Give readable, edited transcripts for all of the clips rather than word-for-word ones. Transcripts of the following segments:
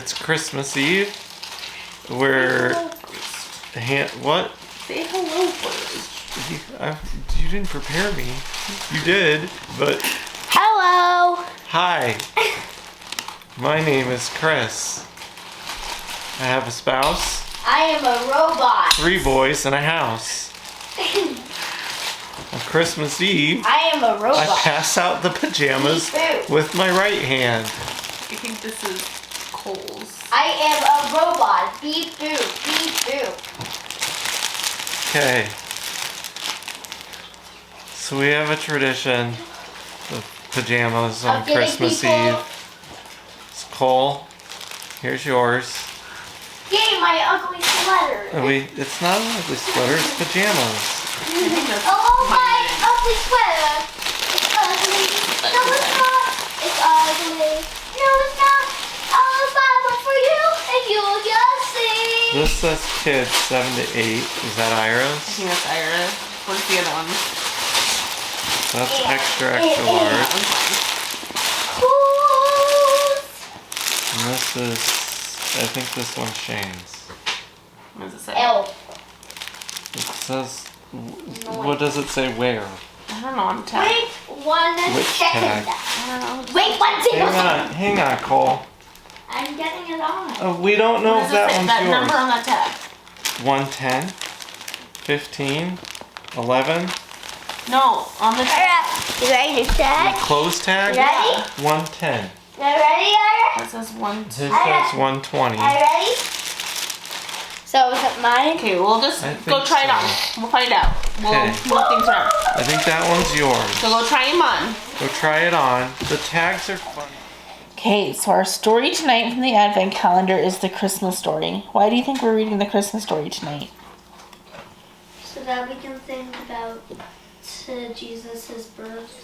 It's Christmas Eve. We're what? Say hello first. You didn't prepare me. You did, but Hello. hi. My name is Chris. I have a spouse, I am a robot. 3 boys, and a house. On Christmas Eve, I am a I robot. pass out the pajamas Me too. with my right hand. I think this is Cole's. I am a robot. Beep boop. Beep boop. Okay. So we have a tradition of pajamas on Of giving Christmas people- Eve. It's Cole. Here's yours. Yay, my ugly sweater. It's not an ugly sweater, it's pajamas. Oh, my ugly sweater. It's ugly. No, it's not. It's ugly. No, it's not. I'll buy one for you, and you'll just see. This says kids 7 to 8. Is that I Ira's? think that's Ira. What's the other one? That's Yeah. extra That large. one's mine. Cool. And this is, I think this one's Shane's. What does it say? L. It says, what does it say where? I don't know. I'm tagged. Wait 1 Which second. tag? I don't know. Wait 1 single second. Hang on, Cole. I'm getting it on. We don't know What if does it that say? one's That yours. number on that tag. 110, 15, 11. No, on the tag. Alright, you ready to start? Close tag? You ready? 110. You ready, Ira? That says 1, 2. This says 120. Are you ready? So is it mine? Okay, we'll just I go think try it so. on. We'll find out. We'll Okay. move things around. I think that one's yours. So go try them on. Go try it on. The tags are fun. Okay, so our story tonight from the Advent calendar is the Christmas story. Why do you think we're reading the Christmas story tonight? So that we can think about Jesus' birth.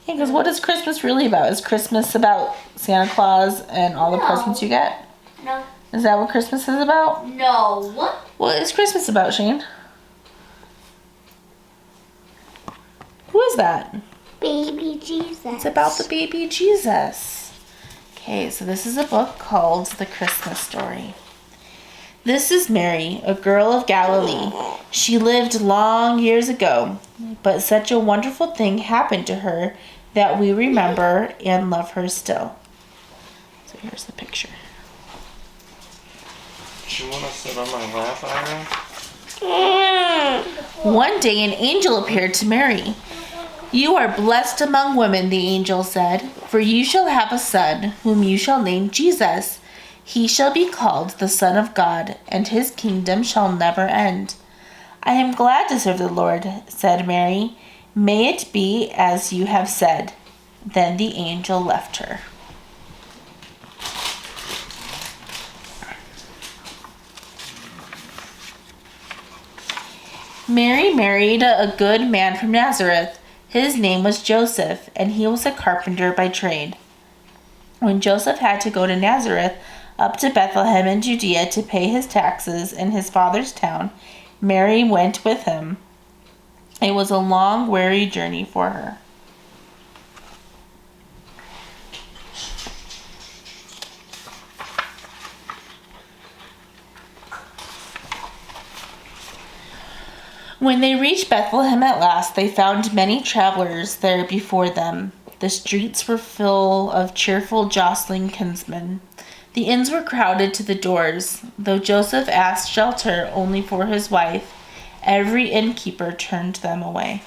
Yeah, because what is Christmas really about? Is Christmas about Santa Claus and all the No. presents you get? No. Is that what Christmas is about? No. What? What is Christmas about, Shane? Who is that? Baby Jesus. It's about the baby Jesus. Okay, so this is a book called The Christmas Story. This is Mary, a girl of Galilee. She lived long years ago, but such a wonderful thing happened to her that we remember and love her still. So here's the picture. Do you want to sit on my lap, Ira? One day an angel appeared to Mary. "You are blessed among women," the angel said, "for you shall have a son, whom you shall name Jesus. He shall be called the Son of God, and his kingdom shall never end." "I am glad to serve the Lord," said Mary. "May it be as you have said." Then the angel left her. Mary married a good man from Nazareth. His name was Joseph, and he was a carpenter by trade. When Joseph had to go to Nazareth, up to Bethlehem in Judea to pay his taxes in his father's town, Mary went with him. It was a long, weary journey for her. When they reached Bethlehem at last, they found many travelers there before them. The streets were full of cheerful, jostling kinsmen. The inns were crowded to the doors. Though Joseph asked shelter only for his wife, every innkeeper turned them away.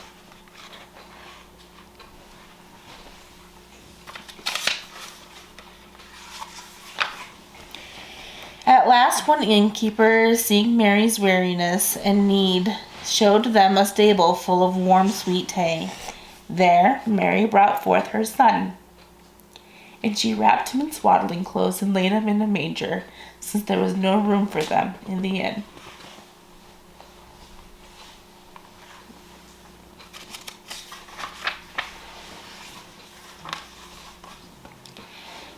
At last, one innkeeper, seeing Mary's weariness and need, showed them a stable full of warm, sweet hay. There, Mary brought forth her son, and she wrapped him in swaddling clothes and laid him in a manger, since there was no room for them in the inn.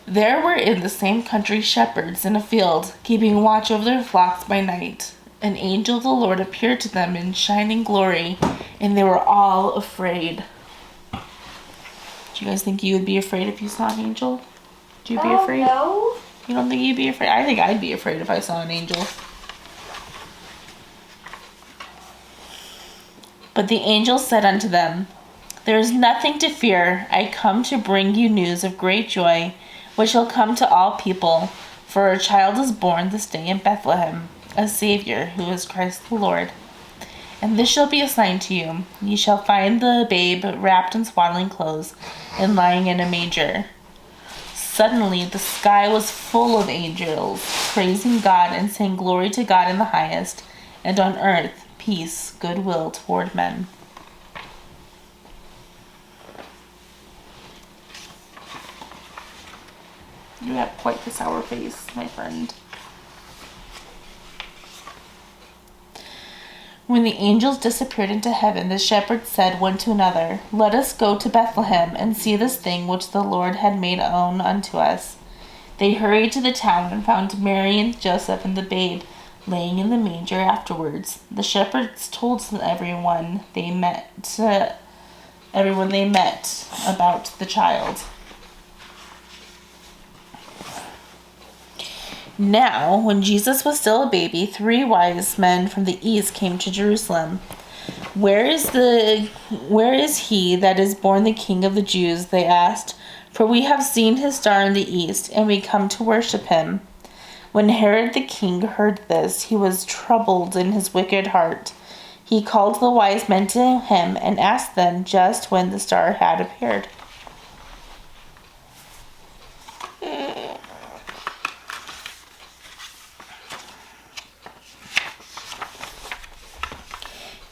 There were in the same country shepherds in a field, keeping watch over their flocks by night. An angel of the Lord appeared to them in shining glory, and they were all afraid. Do you guys think you would be afraid if you saw an angel? Would you be afraid? No. You don't think you'd be afraid? I think I'd be afraid if I saw an angel. But the angel said unto them, There is nothing to fear. I come to bring you news of great joy, which shall come to all people. For a child is born this day in Bethlehem, a Savior, who is Christ the Lord. And this shall be a sign to you. Ye shall find the babe wrapped in swaddling clothes, and lying in a manger. Suddenly the sky was full of angels, praising God and saying glory to God in the highest, and on earth peace, goodwill toward men. You have quite the sour face, my friend. When the angels disappeared into heaven, the shepherds said one to another, Let us go to Bethlehem and see this thing which the Lord had made known unto us. They hurried to the town and found Mary and Joseph and the babe laying in the manger. Afterwards, the shepherds told everyone they met about the child. Now, when Jesus was still a baby, 3 wise men from the east came to Jerusalem. Where is he that is born the King of the Jews? They asked. For we have seen his star in the east, and we come to worship him. When Herod the king heard this, he was troubled in his wicked heart. He called the wise men to him and asked them just when the star had appeared.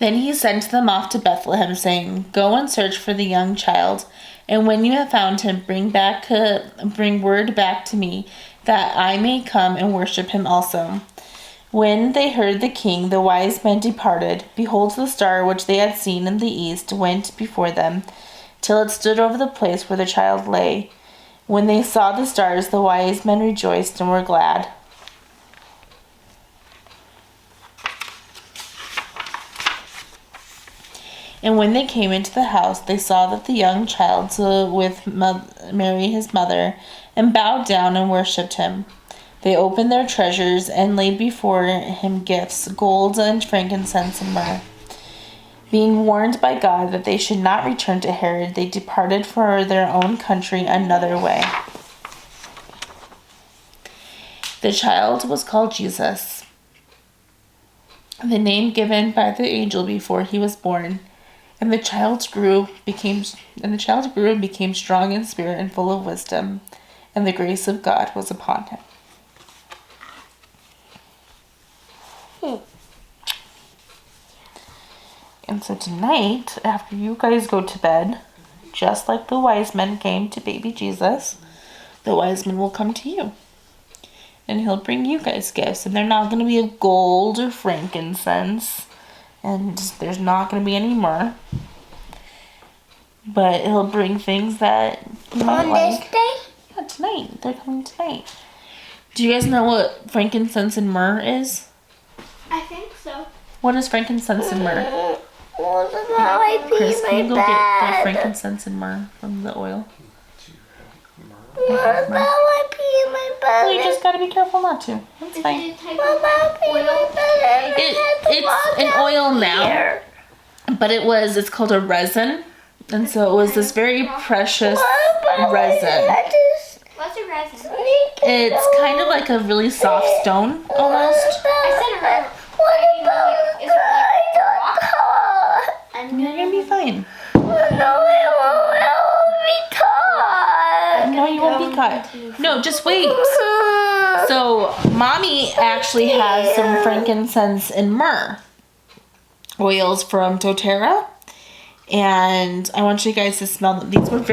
Then he sent them off to Bethlehem, saying, Go and search for the young child, and when you have found him, bring word back to me, that I may come and worship him also. When they heard the king, the wise men departed. Behold, the star which they had seen in the east went before them, till it stood over the place where the child lay. When they saw the stars, the wise men rejoiced and were glad. And when they came into the house, they saw that the young child with Mary his mother, and bowed down and worshipped him. They opened their treasures and laid before him gifts, gold and frankincense and myrrh. Being warned by God that they should not return to Herod, they departed for their own country another way. The child was called Jesus, the name given by the angel before he was born. And the child grew and became strong in spirit and full of wisdom, and the grace of God was upon him. And so tonight, after you guys go to bed, just like the wise men came to baby Jesus, the wise men will come to you. And he'll bring you guys gifts. And they're not going to be of gold or frankincense. And there's not going to be any myrrh. But he'll bring things that you might like. This day? Yeah, tonight. They're coming tonight. Do you guys know what frankincense and myrrh is? I think so. What is frankincense and myrrh? What about I pee Chris, can you go get the bed? frankincense and myrrh from the oil? What about I pee in my bed? Well, you just gotta be careful not to. That's fine. What about pee in my bed? It's an oil now, but it's called a resin, and so it was this very precious resin. What's a resin? It's kind of like a really soft stone, almost. I said a what about is it like rock? You're gonna be fine. No, No, you won't be caught. No, just wait. So, Mommy actually has some frankincense and myrrh oils from doTERRA. And I want you guys to smell them. These were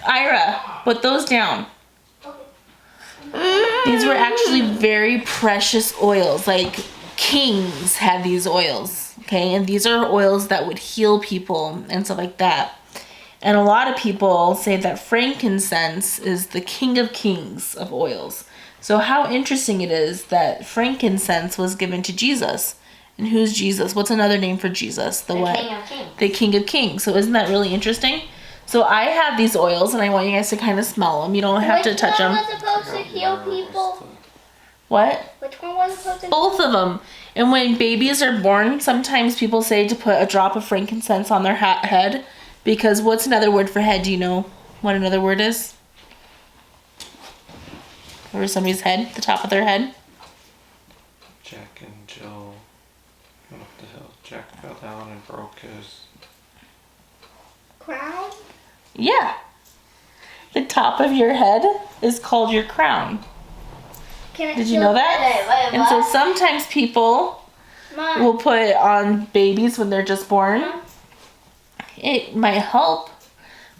Ira, put those down. These were actually very precious oils. Like, kings had these oils. Okay, and these are oils that would heal people and stuff like that. And a lot of people say that frankincense is the king of kings of oils. So how interesting it is that frankincense was given to Jesus. And who's Jesus? What's another name for Jesus? The King of Kings. The King of Kings. So isn't that really interesting? So I have these oils and I want you guys to kind of smell them. You don't have to touch them. Which one was supposed to heal people? What? Which one was supposed to? Both of them. And when babies are born, sometimes people say to put a drop of frankincense on their head, because what's another word for head? Do you know what another word is? Over somebody's head, the top of their head. Jack and Jill went up the hill. Jack fell down and broke his. Crown? Yeah. The top of your head is called your crown. Did you know that? Wait, And so sometimes people Mom. will put it on babies when they're just born. It might help,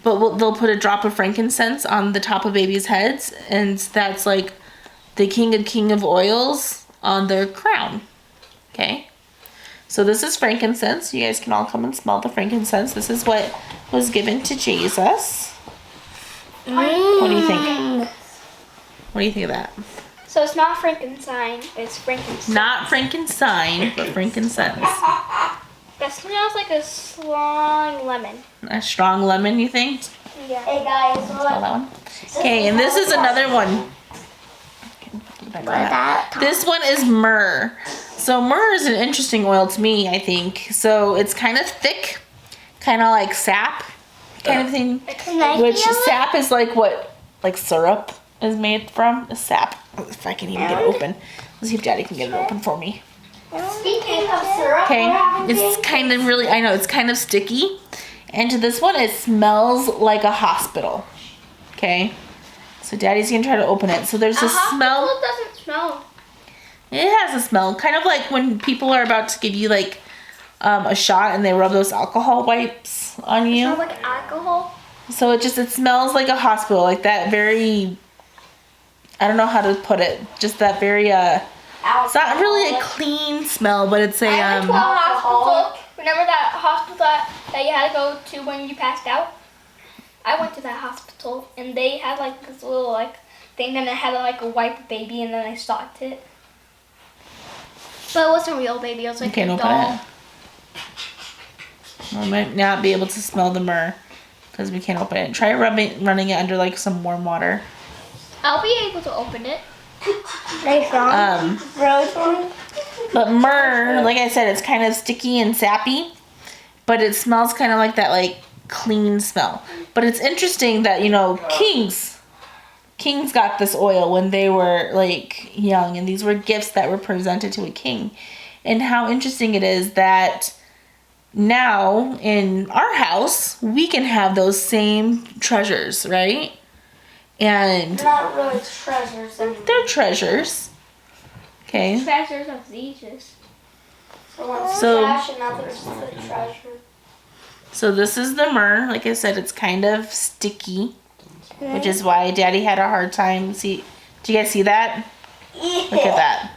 but they'll put a drop of frankincense on the top of babies' heads, and that's like the king of oils on their crown. Okay? So this is frankincense. You guys can all come and smell the frankincense. This is what was given to Jesus. What do you think? What do you think of that? So it's not frankenstein, it's frankincense. Not frankenstein, but frankincense. That smells like a strong lemon. A strong lemon, you think? Yeah. Hey guys, Smell that one. Okay, and this is another one. This one is myrrh. So myrrh is an interesting oil to me, I think. So it's kind of thick, kind of like sap kind of thing. Which sap is like what, like syrup is made from? A sap. If I can even get it open. Let's see if Daddy can get it open for me. Speaking of syrup, Okay, it's kind of really, I know, it's kind of sticky. And to this one, it smells like a hospital. Okay, so Daddy's gonna try to open it. So there's a smell. Hospital doesn't smell. It has a smell, kind of like when people are about to give you like a shot and they rub those alcohol wipes on you. It smells like alcohol. So it smells like a hospital, like that very, I don't know how to put it, just that very, it's not really a clean smell, but it's a, I went to a hospital. Remember that hospital that you had to go to when you passed out? I went to that hospital and they had like this little like thing and it had like a white baby and then they stocked it. But it wasn't a real baby, it was like can't a open doll. it. We might not be able to smell the myrrh because we can't open it. Try running it under like some warm water. I'll be able to open it. But myrrh, like I said, it's kind of sticky and sappy, but it smells kind of like that, like clean smell. But it's interesting that, you know, kings got this oil when they were like young, and these were gifts that were presented to a king. And how interesting it is that now in our house we can have those same treasures, right? And Not really treasures anymore. they're treasures. Okay. Treasures of Jesus. So- Trash and others the treasure. So this is the myrrh. Like I said, it's kind of sticky, which is why Daddy had a hard time. See, do you guys see that? Look at that.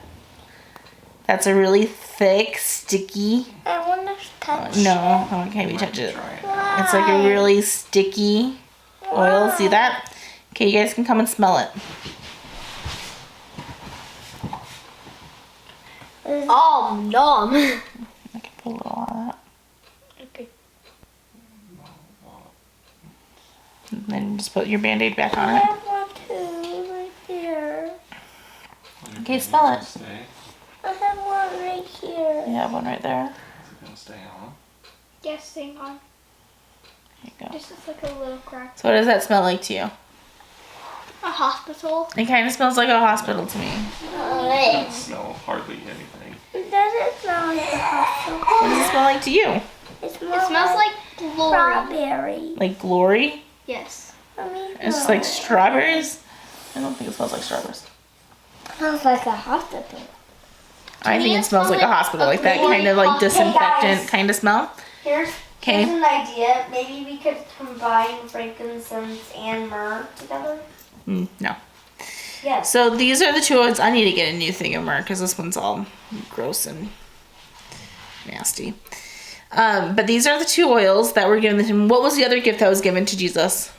That's a really thick, sticky. I want to touch. No, okay, we touch it. Try it. It's like a really sticky oil. See that? Okay, you guys can come and smell it. Oh, numb. I can put a little on that. Okay. And then just put your Band-Aid back on it. want to right here. Okay, smell it. Stay. I have one right here. You have one right there. Is it gonna stay on? Yes, same on. There you go. This is like a little crack. So what does that smell like to you? A hospital. It kind of smells like a hospital to me. Doesn't smell hardly anything. It doesn't smell like a hospital. What does it smell like to you? It smells like glory. Strawberry. Like glory? Yes. It's like strawberries? I don't think it smells like strawberries. Smells like a hospital. I think me, it it smells like a smells like hospital, a like that glory kind of like hospital. disinfectant Hey, guys. kind of smell. Here's Okay. an idea. Maybe we could combine frankincense and myrrh together. No. Yes. So these are the two ones. I need to get a new thing of myrrh because this one's all gross and nasty. But these are the two oils that were given to him. What was the other gift that was given to Jesus?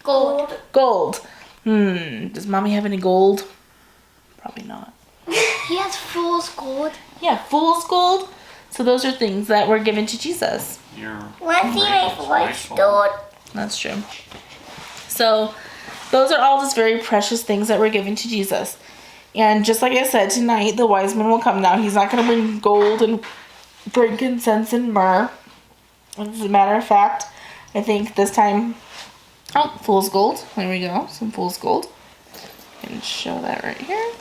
Gold. Gold. Does Mommy have any gold? Probably not. He has fool's gold. Yeah, fool's gold. So those are things that were given to Jesus. Your Let's see my rifle's voice rifle. stored. That's true. So those are all just very precious things that were given to Jesus. And just like I said, tonight the wise man will come now. He's not going to bring gold and frankincense and myrrh. As a matter of fact, I think this time, oh, fool's gold. There we go, some fool's gold. And show that right here.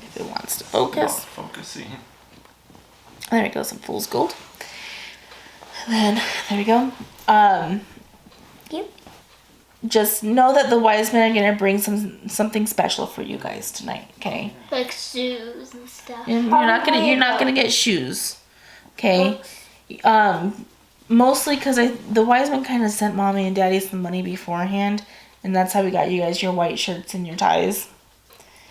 If it wants to Not focus. focusing. There we go, some fool's gold. And then, there we go. Yep. Just know that the wise men are gonna bring something special for you guys tonight, okay? Like shoes and stuff. And you're not gonna get shoes, okay? Mostly because the wise men kind of sent mommy and daddy some money beforehand, and that's how we got you guys your white shirts and your ties,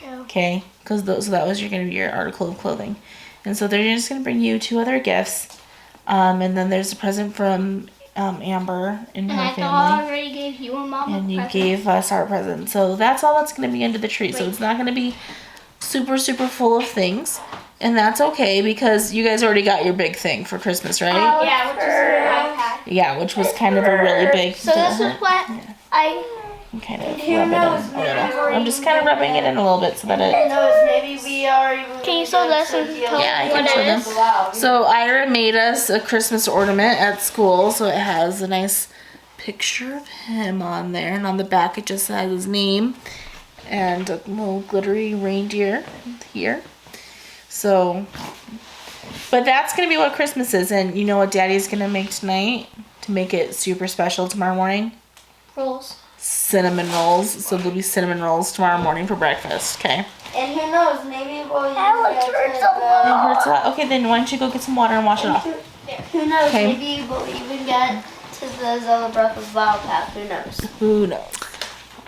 Yeah. okay? Because so that was gonna be your article of clothing, and so they're just gonna bring you 2 other gifts, and then there's a present from Amber and And her I thought family. I already gave you and Mom And a you present. gave us our present. So that's all that's going to be under the tree. So it's not going to be super, super full of things. And that's okay because you guys already got your big thing for Christmas, right? Yeah, which is your iPad. Yeah, which was kind of a really big So this is what I kind of rub it in a little. I'm just kind of rubbing it in a little bit so that it... Maybe we are even. Can you show this and tell Yeah, I me can what show it them. is? So Ira made us a Christmas ornament at school. So it has a nice picture of him on there. And on the back it just has his name. And a little glittery reindeer here. So, but that's going to be what Christmas is. And you know what Daddy's going to make tonight to make it super special tomorrow morning? Rolls. Cinnamon rolls. So there'll be cinnamon rolls tomorrow morning for breakfast, okay? And who knows, maybe we'll even Alex, get hurts to a lot. It hurts a lot. Okay, then why don't you go get some water and wash it off? Who knows, Okay. maybe we'll even get to the Zelda Breath of the Wild path. Who knows? Who knows?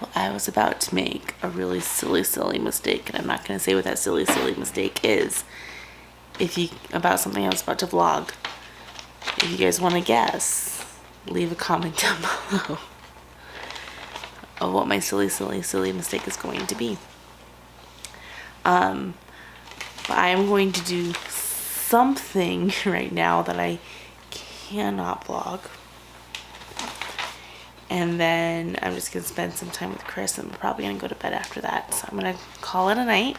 Well, I was about to make a really silly mistake, and I'm not going to say what that silly mistake is. About something I was about to vlog. If you guys want to guess, leave a comment down below of what my silly mistake is going to be. But I am going to do something right now that I cannot vlog. And then I'm just going to spend some time with Chris, and we're probably going to go to bed after that. So I'm going to call it a night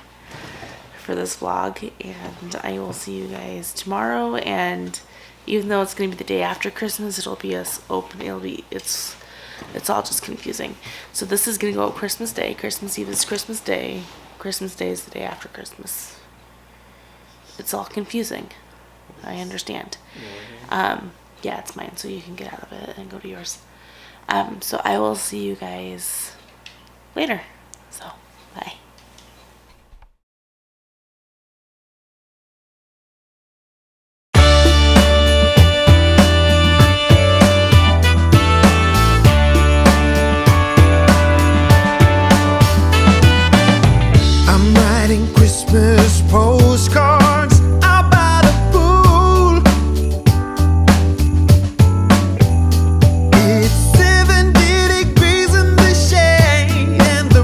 for this vlog, and I will see you guys tomorrow. And even though it's going to be the day after Christmas, it's all just confusing. So this is going to go up Christmas Day. Christmas Eve is Christmas Day. Christmas Day is the day after Christmas. It's all confusing. I understand. Yeah, it's mine, so you can get out of it and go to yours. So I will see you guys later. So, bye. I'm writing Christmas postcards out by the pool. It's 70 degrees in the shade, and the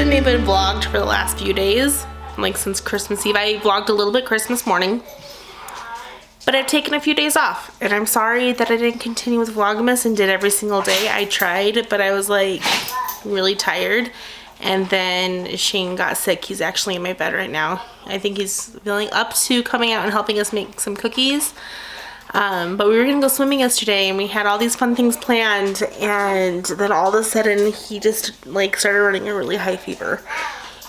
haven't even vlogged for the last few days, like since Christmas Eve. I vlogged a little bit Christmas morning, but I've taken a few days off, and I'm sorry that I didn't continue with Vlogmas and did every single day. I tried, but I was like really tired, and then Shane got sick. He's actually in my bed right now. I think he's feeling up to coming out and helping us make some cookies. But we were gonna go swimming yesterday, and we had all these fun things planned, and then all of a sudden he just like started running a really high fever,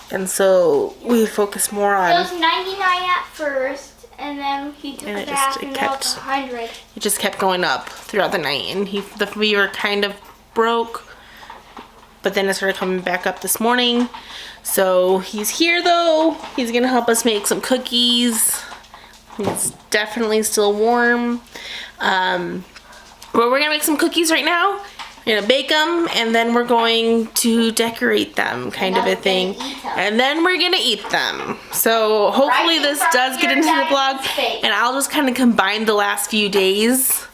and so we focused more It on. was 99 at first, and then he took And a it bath just- it and now it's kept- 100. It just kept going up throughout the night, and the fever kind of broke, but then it started coming back up this morning. So he's here though. He's gonna help us make some cookies. It's definitely still warm. But we're gonna make some cookies right now. We're gonna bake them, and then we're going to decorate them, kind of a thing. And then we're gonna eat them. So hopefully Right in this front does of get your into the vlog, diamond's face. and I'll just kind of combine the last few days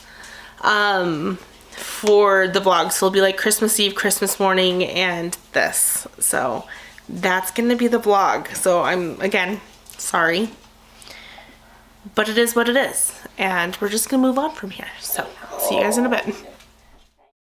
for the vlog. So it'll be like Christmas Eve, Christmas morning, and this. So that's gonna be the vlog. So I'm, again, sorry. But it is what it is. And we're just gonna move on from here. So, see you guys in a bit.